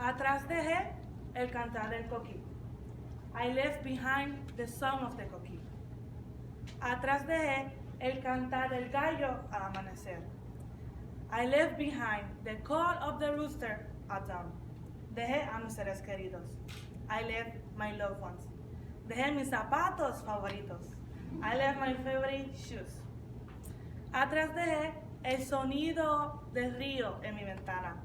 Atrás dejé el cantar del coquí. I left behind the song of the coquí. Atrás dejé el cantar del gallo al amanecer. I left behind the call of the rooster at dawn. Dejé a mis seres queridos. I left my loved ones. Dejé mis zapatos favoritos. I left my favorite shoes. Atrás dejé el sonido del río en mi ventana.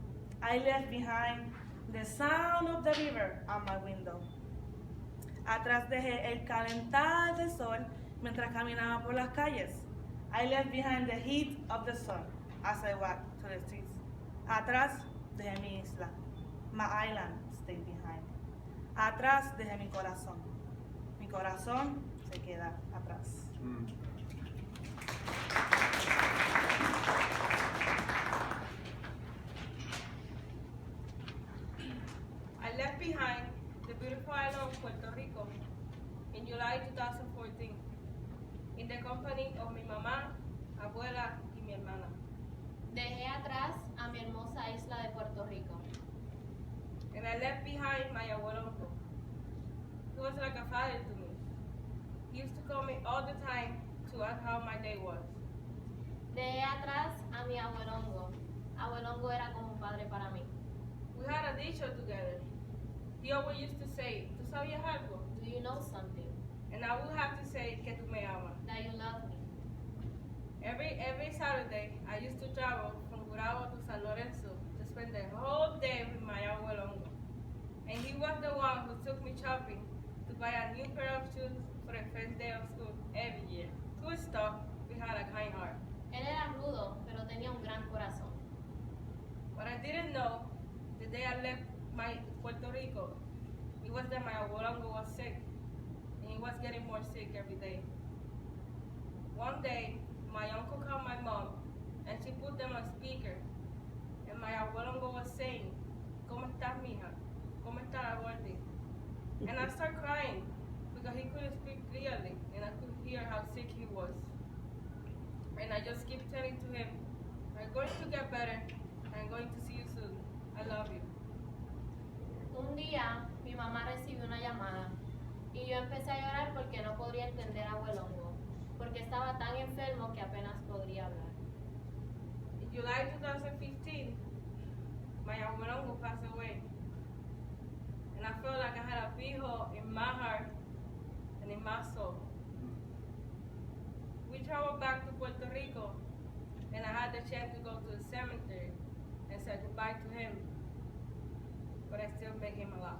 I left behind the sound of the river at my window. Atrás dejé el calentar del sol mientras caminaba por las calles. I left behind the heat of the sun as I walked to the streets. Atrás dejé mi isla. My island stayed behind. Atrás dejé mi corazón. Mi corazón se queda atrás. I left behind the beautiful island of Puerto Rico in July 2014 in the company of mi mamá, abuela y mi hermana. Dejé atrás a mi hermosa isla de Puerto Rico. And I left behind my abuelo. He was like a father to me. He used to call me all the time to ask how my day was. Dejé atrás a mi abuelongo. Abuelongo era como un padre para mí. We had a dicho together. He always used to say, ¿Tú sabías algo? Do you know something? And I would have to say, que tú me amas. That you love me. Every Saturday, I used to travel from Gurabo to San Lorenzo to spend the whole day with my abuelongo. And he was the one who took me shopping to buy a new pair of shoes for the first day of school every year. Good stuff, we had a kind heart. Él era rudo, pero tenía un gran corazón. What I didn't know, the day I left my Puerto Rico, it was that my abuelongo was sick, and he was getting more sick every day. One day, my uncle called my mom, and she put them on speaker, and my abuelongo was saying, ¿Cómo estás, mija? ¿Cómo está la gordi? And I started crying, because he couldn't speak clearly, and I could hear how sick he was. And I just keep telling to him, I'm going to get better, I'm going to see you soon. I love you. Un día, mi mamá recibió una llamada y yo empecé a llorar porque no podría entender a abuelongo, porque estaba tan enfermo que apenas podría hablar. In July 2015, my abuelongo passed away. And I felt like I had a pijo in my heart and in my soul. We traveled back to Puerto Rico, and I had the chance to go to the cemetery and say goodbye to him, but I still miss him a lot.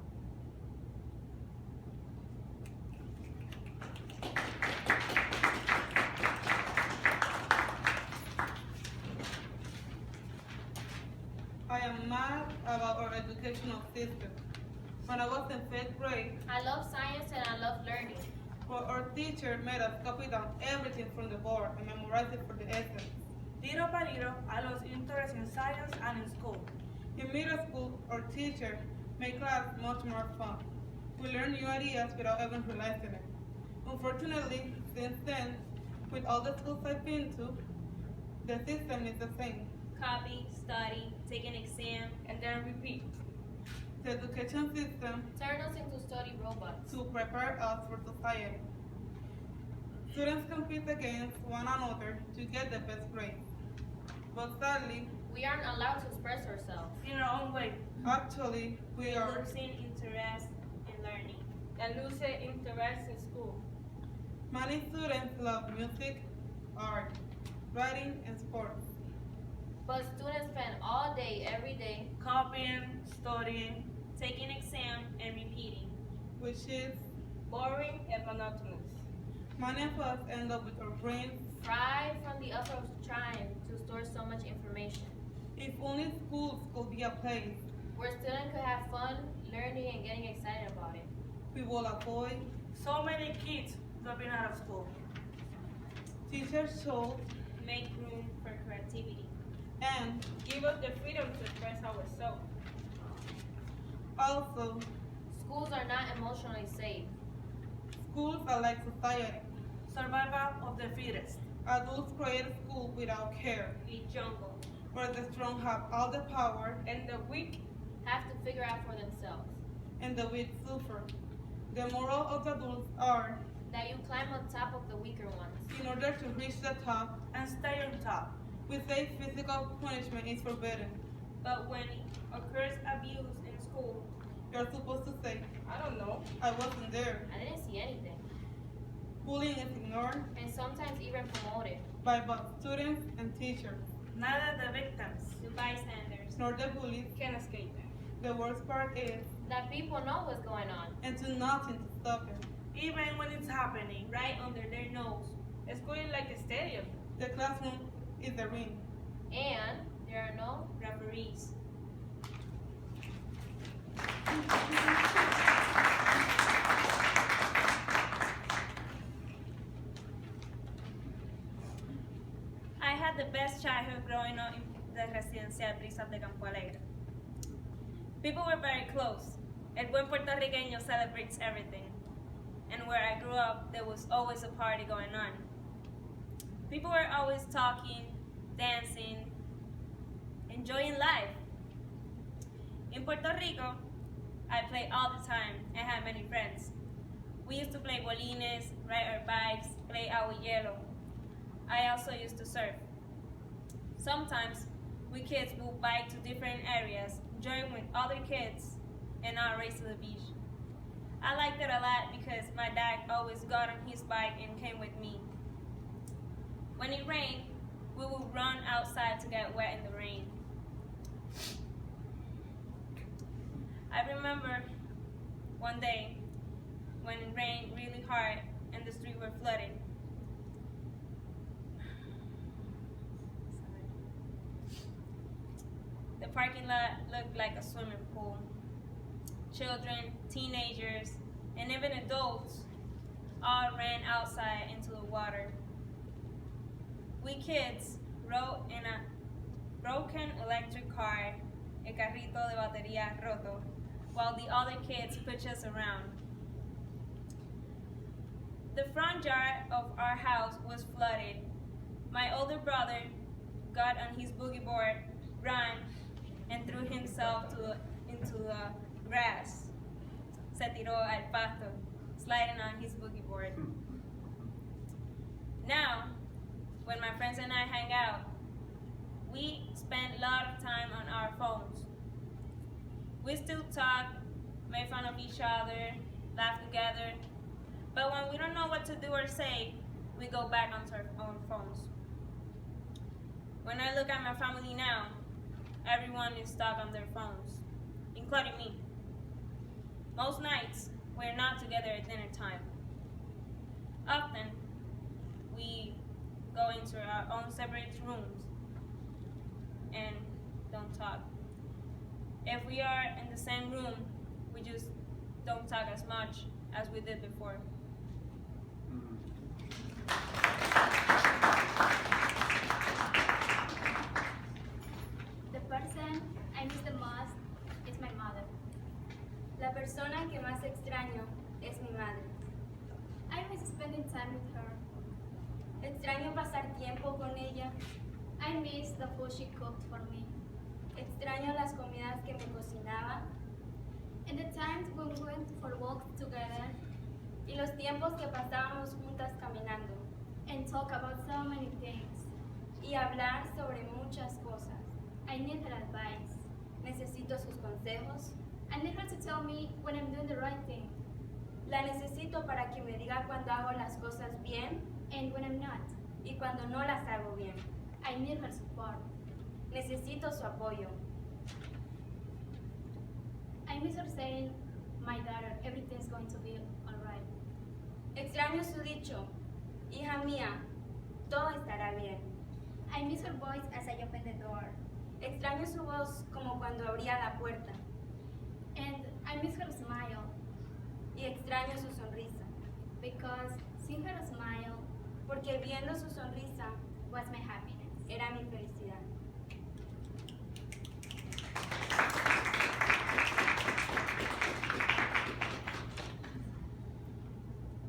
I am mad about our educational system. When I was in 5th grade, I love science and I love learning. well, our teacher made us copy down everything from the board and memorize it for the essay. Tiro peligro a los interests in science and in school. In middle school, our teacher made class much more fun. We learned new ideas without even realizing it. Unfortunately, since then, with all the schools I've been to, the system is the same. Copy, study, take an exam, And then repeat. The education system Turn us into study robots. to prepare us for society. Students compete against one another to get the best grades. But sadly, We aren't allowed to express ourselves. In our own way. actually, we are. losing interest in learning. And lose interest in school. Many students love music, art, writing, and sports. But students spend all day, every day, Copying, studying, Taking exam and repeating. Which is, Boring and monotonous. many of us end up with our brains. fried from the effort of trying to store so much information. If only schools could be a place Where students could have fun, learning, and getting excited about it. we will avoid. so many kids dropping out of school. Teachers should Make room for creativity. and Give us the freedom to express ourselves. also Schools are not emotionally safe. schools are like society. Survival of the fittest. Adults create a school without care, A jungle. where the strong have all the power And the weak have to figure out for themselves. and the weak suffer. The moral of the adults are, That you climb on top of the weaker ones. in order to reach the top, and stay on top. we say physical punishment is forbidden. But when it occurs abuse in school, You're supposed to say, I don't know. I wasn't there. I didn't see anything. Bullying is ignored And sometimes even promoted. by both students and teachers, Neither the victims The bystanders. nor the bullies. Can't escape that. The worst part is, That people know what's going on. and do nothing to stop it. even when it's happening. Right under their nose. School is like a stadium. The classroom is the ring. And there are no Referees. I had the best childhood growing up in the residencial Brisas de Campo Alegre. People were very close. El buen puertorriqueño celebrates everything. And where I grew up, there was always a party going on. People were always talking, dancing, enjoying life. In Puerto Rico, I played all the time and had many friends. We used to play bolines, ride our bikes, play aguillero. I also used to surf. Sometimes we kids would bike to different areas, join with other kids, and not race to the beach. I liked it a lot because my dad always got on his bike and came with me. When it rained, we would run outside to get wet in the rain. I remember one day when it rained really hard and the streets were flooded. The parking lot looked like a swimming pool. Children, teenagers, and even adults all ran outside into the water. We kids rode in a broken electric car, el carrito de batería roto, while the other kids pushed us around. The front yard of our house was flooded. My older brother got on his boogie board, ran, and threw himself into the grass. Se tiró al pasto, sliding on his boogie board. Now, when my friends and I hang out, we spend a lot of time on our phones. We still talk, make fun of each other, laugh together, but when we don't know what to do or say, we go back onto our own phones. When I look at my family now, everyone is stuck on their phones, including me. Most nights, we're not together at dinner time. Often, we go into our own separate rooms and don't talk. If we are in the same room, we just don't talk as much as we did before. The person I miss the most is my mother. La persona que más extraño es mi madre. I miss spending time with her. Extraño pasar tiempo con ella. I miss the food she cooked for me. Extraño las comidas que me cocinaba. And the times when we went for walks together. Y los tiempos que pasábamos juntas caminando. And talk about so many things. Y hablar sobre muchas cosas. I need her advice. Necesito sus consejos. I need her to tell me when I'm doing the right thing. La necesito para que me diga cuando hago las cosas bien and when I'm not. Y cuando no las hago bien. I need her support. Necesito su apoyo. I miss her saying, my daughter, everything's going to be alright. Extraño su dicho, hija mía, todo estará bien. I miss her voice as I open the door. Extraño su voz como cuando abría la puerta. And I miss her smile. Y extraño su sonrisa. Because seeing her smile, porque viendo su sonrisa was my happiness. Era mi felicidad.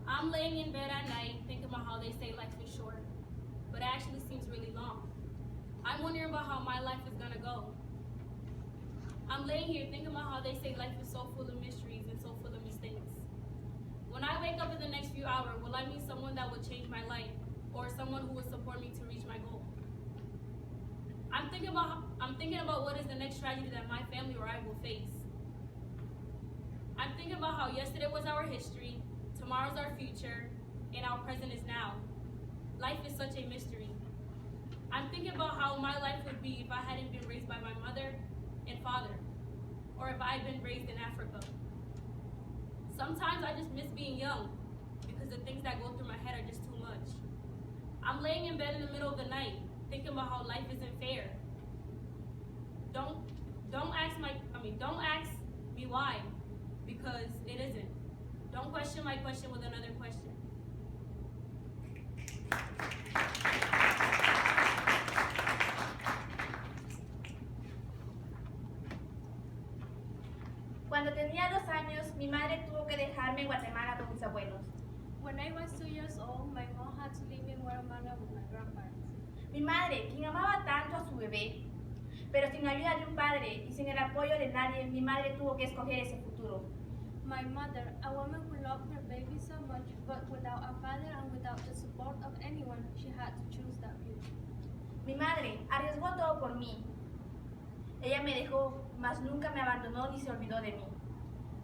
I'm laying in bed at night thinking about how they say life is short, but it actually seems really long. I'm wondering about how my life is gonna go. I'm laying here thinking about how they say life is so full of mysteries and so full of mistakes. When I wake up in the next few hours, will I meet someone that will change my life or someone who will support me to reach my goal? I'm thinking about what is the next tragedy that my family or I will face. I'm thinking about how yesterday was our history, tomorrow's our future, and our present is now. Life is such a mystery. I'm thinking about how my life would be if I hadn't been raised by my mother and father, or if I had been raised in Africa. Sometimes I just miss being young because the things that go through my head are just too much. I'm laying in bed in the middle of the night thinking about how life isn't fair. Don't ask me why, because it isn't. Don't question my question with another question. Cuando tenía 2 años, mi madre tuvo que dejarme en Guatemala con mis abuelos. When I was 2 years old, my mom had to live in Guatemala with my grandparents. Mi madre, quien amaba tanto a su bebé, pero sin la ayuda de un padre y sin el apoyo de nadie, mi madre tuvo que escoger ese futuro. My mother, a woman who loved her baby so much, but without a father and without the support of anyone, she had to choose that future. Mi madre arriesgó todo por mí. Ella me dejó, mas nunca me abandonó ni se olvidó de mí.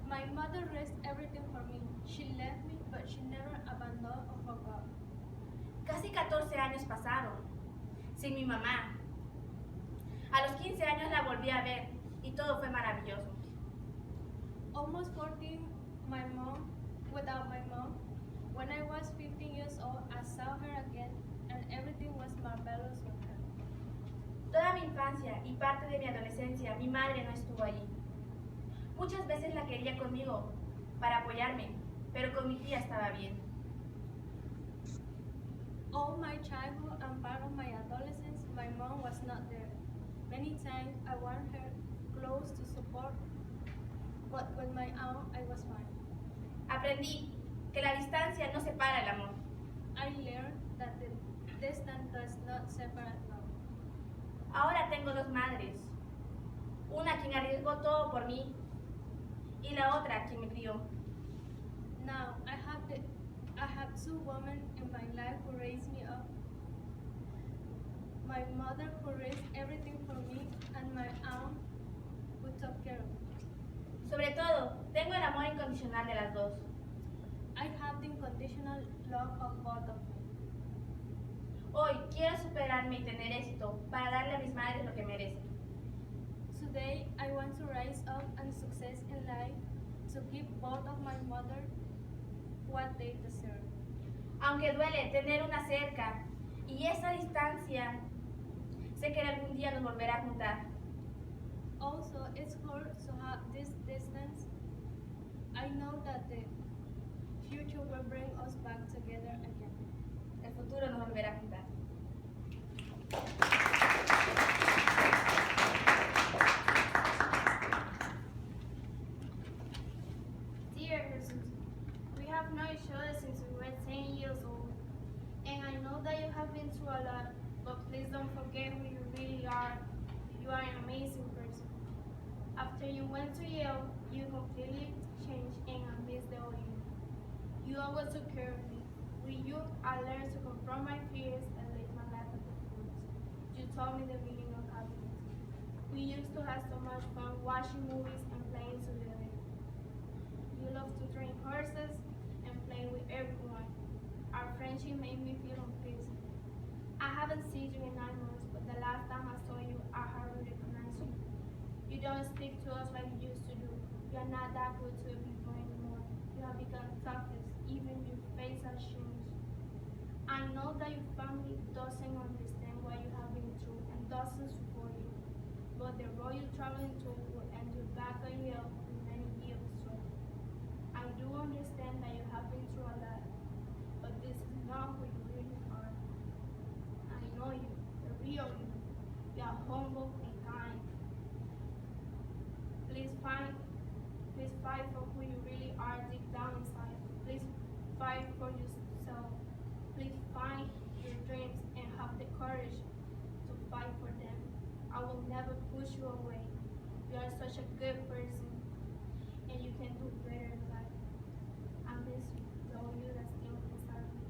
My mother risked everything for me. She left me, but she never abandoned or forgot. Casi 14 años pasaron sin mi mamá. A los 15 años la volví a ver y todo fue maravilloso. Almost 14, without my mom. When I was 15 years old, I saw her again, and everything was marvelous with her. Toda mi infancia y parte de mi adolescencia, mi madre no estuvo allí. Muchas veces la quería conmigo para apoyarme, pero con mi tía estaba bien. All my childhood and part of my adolescence, my mom was not there. Many times I wanted her close to support, but with my aunt, I was fine. Aprendí que la distancia no separa el amor. I learned that the distance does not separate love. Ahora tengo 2 madres, una quien arriesgó todo por mí y la otra quien me crió. Now I have 2 women in my life who raised me up. My mother who raised everything for me, and my aunt who took care of me. Sobre todo, tengo el amor incondicional de las 2. I have the unconditional love of both of them. Hoy quiero superarme y tener éxito para darle a mis madres lo que merecen. Today, I want to rise up and success in life to give both of my mother what they deserve. Aunque duele tener una cerca y esa distancia, sé que algún día nos volverá a juntar. Also, it's hard to have this distance. I know that the future will bring us back together again. El futuro nos volverá a juntar. Dear Jesus, we have known each other since we were 10 years old, and I know that you have been through a lot, but please don't forget who you really are. You are an amazing person. After you went to Yale, you completely changed, and I miss the old you. You always took care of me. With you, I learned to confront my fears and live my life at the fruits. You taught me the meaning of happiness. We used to have so much fun watching movies and playing together. You loved to train horses and play with everyone. Our friendship made me feel at peace. I haven't seen you in 9 months, but the last time I saw you, I hardly recognized you. You don't speak to us like you used to do. You are not that good to people anymore. You have become toughness. Even your face has changed. I know that your family doesn't understand what you have been through and doesn't support you. But the road you're traveling to will end you back on Yale with many years of struggle. I do understand that you have been through a lot, but this is not who you really are. I know you, the real you. You are humble and kind. Please fight for who you really are deep down inside. Please fight for yourself. Please find your dreams and have the courage to fight for them. I will never push you away. You are such a good person, and you can do better in life. I miss you, the old you that's still inside of me.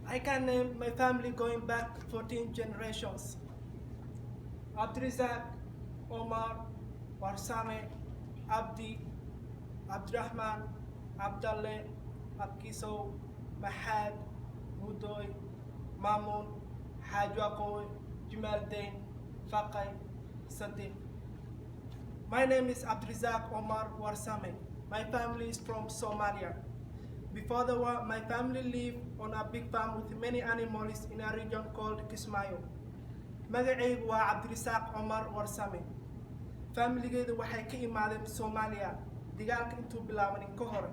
I can name my family going back 14 generations. Abdurizak, Omar, Warsame, Abdi, Abdurrahman, Abdalle, Abkiso, Mahad, Mudoy, Mamun, Hajwakoy, Jumaldain, Fakay, Sadiq. My name is Abdurizak Omar Warsame. My family is from Somalia. Before the war, my family lived on a big farm with many animals in a region called Kismayo. Magacaygu waa Cabdirisaaq Omar Warsame. Familygeyda waxay ka imaadeen Soomaaliya dagaalka intuu bilaabanin ka hor.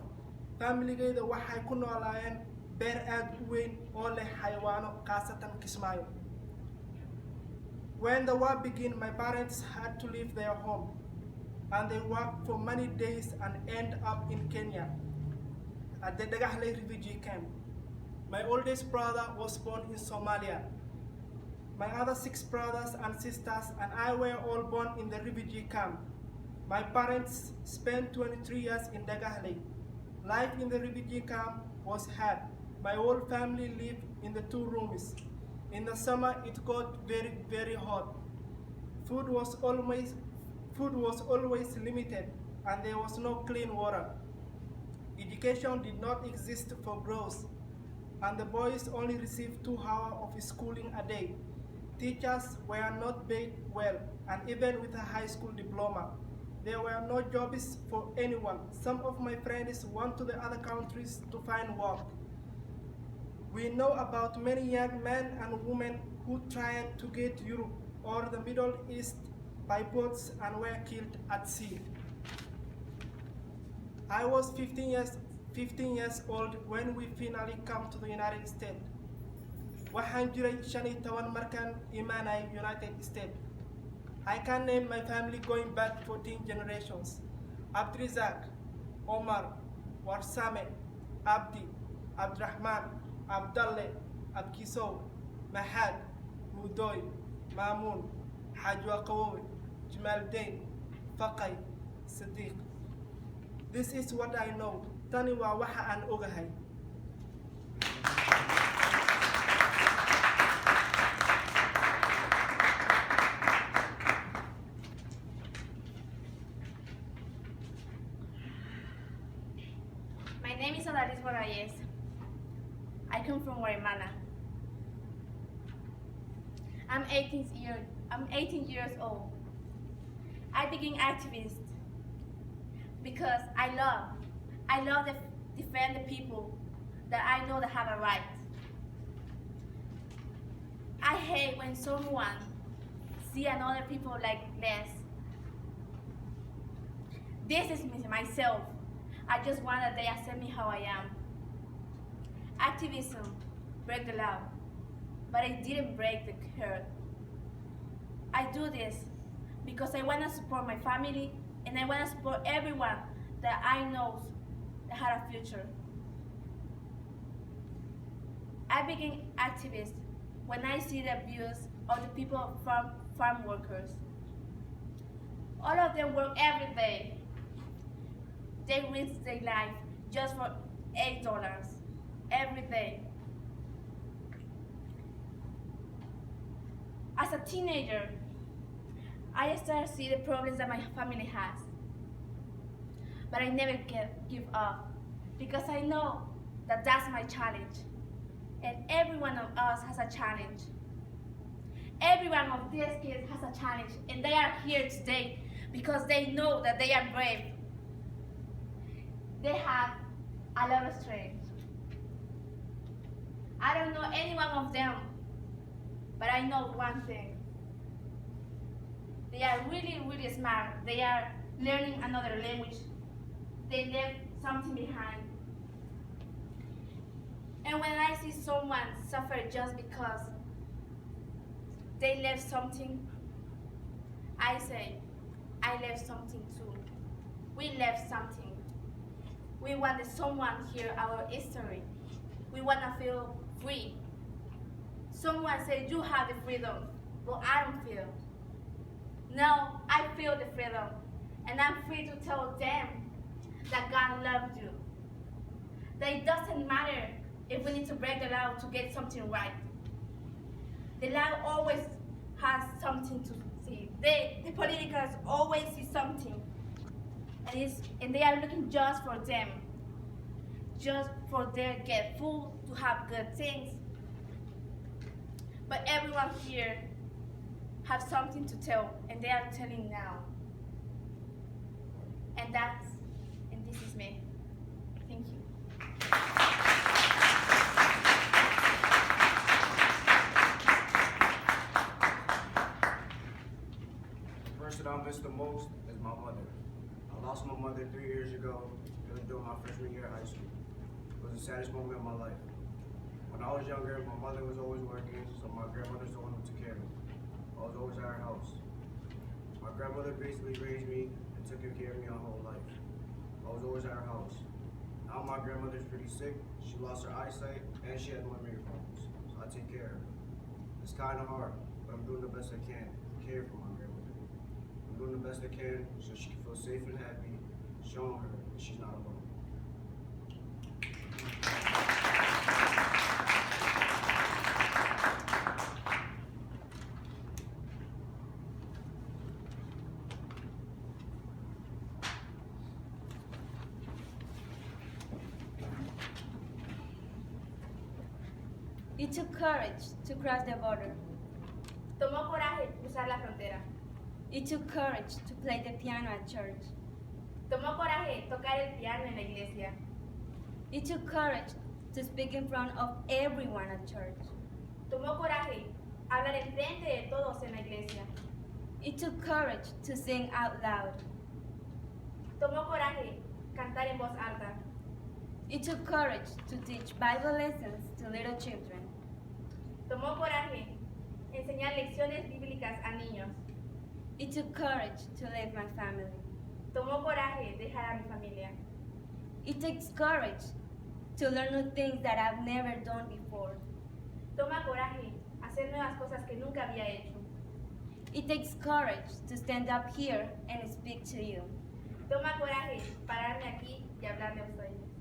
Familygeyda waxay ku noolaayeen beer aad u weyn oo leh xayawaano khaasatan Kismayo. When the war began, my parents had to leave their home, and they worked for many days and ended up in Kenya at the Dagahle refugee camp. My oldest brother was born in Somalia. My other 6 brothers and sisters and I were all born in the refugee camp. My parents spent 23 years in Dagahle. Life in the refugee camp was hard. My whole family lived in the 2 rooms. In the summer, it got very, very hot. Food was always limited, and there was no clean water. Education did not exist for girls, and the boys only received 2 hours of schooling a day. Teachers were not paid well, and even with a high school diploma, there were no jobs for anyone. Some of my friends went to the other countries to find work. We know about many young men and women who tried to get to Europe or the Middle East by boats and were killed at sea. I was 15 years old when we finally came to the United States. Waxaan jiray 15 markaan imaanay United States. I can name my family going back 14 generations. Abdurizak, Omar, Warsame, Abdi, Abdurrahman, Abdalle, Abkiso, Mahad, Mudoy, Mamun, Hajwakawoy, Jumaldain, Fakay, Sadiq. This is what I know. Tani waa waxa aan ogahay. My name is Alaris Morales. I come from Guatemala. I'm 18 years old. I became activist because I love to defend the people that I know that have a right. I hate when someone see another people like less. This is me, myself. I just want that they accept me how I am. Activism break the law, but I didn't break the hurt. I do this because I want to support my family and I want to support everyone that I know that had a future. I became activist when I see the abuse of the people from farm workers. All of them work every day. They risk their life just for $8 every day. As a teenager, I started to see the problems that my family has. But I never give up because I know that that's my challenge. And every one of us has a challenge. Every one of these kids has a challenge, and they are here today because they know that they are brave. They have a lot of strength. I don't know any one of them, but I know one thing. They are really, really smart. They are learning another language. They left something behind. And when I see someone suffer just because they left something, I say, I left something too. We left something. We want that someone hear our history. We want to feel free. Someone said you have the freedom, but I don't feel. Now I feel the freedom, and I'm free to tell them that God loves you. That it doesn't matter if we need to break the law to get something right. The law always has something to see. The politicals always see something. And they are looking just for them. Just for their get food, to have good things. But everyone here have something to tell, and they are telling now. And this is me. Thank you. The person I miss the most is my mother. I lost my mother 3 years ago. It was during my freshman year of high school. It was the saddest moment of my life. When I was younger, my mother was always working, so my grandmother's the one who took care of me. I was always at her house. My grandmother basically raised me and took good care of me my whole life. I was always at her house. Now my grandmother's pretty sick. She lost her eyesight and she had memory problems, so I take care of her. It's kind of hard, but I'm doing the best I can to care for my grandmother. I'm doing the best I can so she can feel safe and happy, showing her that she's not alone. It took courage to cross the border. Tomó coraje cruzar la frontera. It took courage to play the piano at church. Tomó coraje tocar el piano en la iglesia. It took courage to speak in front of everyone at church. Tomó coraje hablar en frente de todos en la iglesia. It took courage to sing out loud. Tomó coraje cantar en voz alta. It took courage to teach Bible lessons to little children. Tomó coraje enseñar lecciones bíblicas a niños. It took courage to leave my family. Tomó coraje dejar a mi familia. It takes courage to learn new things that I've never done before. Toma coraje hacer nuevas cosas que nunca había hecho. It takes courage to stand up here and speak to you. Toma coraje pararme aquí y hablarle a ustedes.